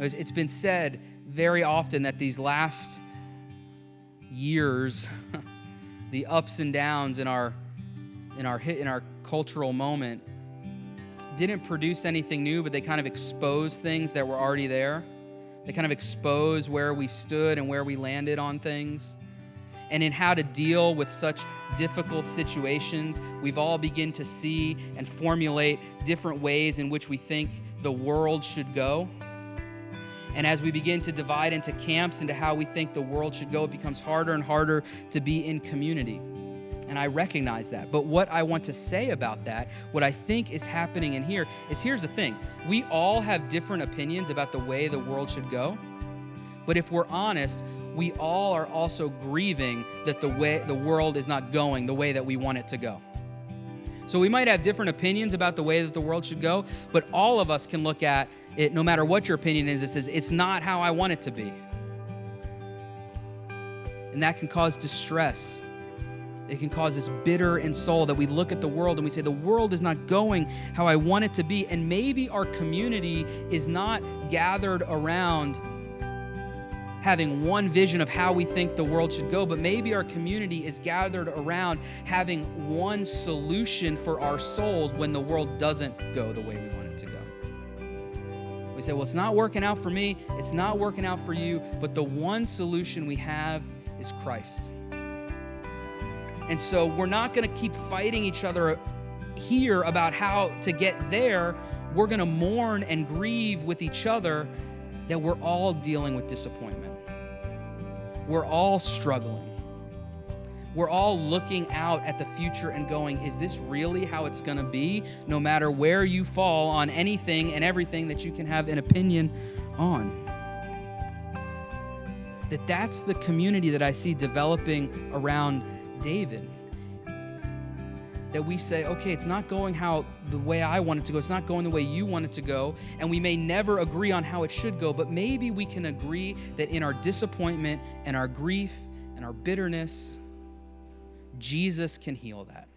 It's been said very often that these last years, the ups and downs in our cultural moment didn't produce anything new, but they kind of exposed things that were already there. They kind of exposed where we stood and where we landed on things. And in how to deal with such difficult situations, we've all begun to see and formulate different ways in which we think the world should go. And as we begin to divide into camps into how we think the world should go, it becomes harder and harder to be in community. And I recognize that. But what I want to say about that, what I think is happening in here, is here's the thing. We all have different opinions about the way the world should go. But if we're honest, we all are also grieving that the world is not going the way that we want it to go. So we might have different opinions about the way that the world should go, but all of us can look at it, no matter what your opinion is, it says, it's not how I want it to be. And that can cause distress. It can cause this bitter in soul that we look at the world and we say, the world is not going how I want it to be. And maybe our community is not gathered around having one vision of how we think the world should go, but maybe our community is gathered around having one solution for our souls when the world doesn't go the way we want it to go. We say, well, it's not working out for me, it's not working out for you, but the one solution we have is Christ. And so we're not going to keep fighting each other here about how to get there. We're going to mourn and grieve with each other that we're all dealing with disappointment. We're all struggling. We're all looking out at the future and going, is this really how it's going to be? No matter where you fall on anything and everything that you can have an opinion on. That's the community that I see developing around David. That we say, okay, it's not going the way I want it to go. It's not going the way you want it to go. And we may never agree on how it should go, but maybe we can agree that in our disappointment and our grief and our bitterness, Jesus can heal that.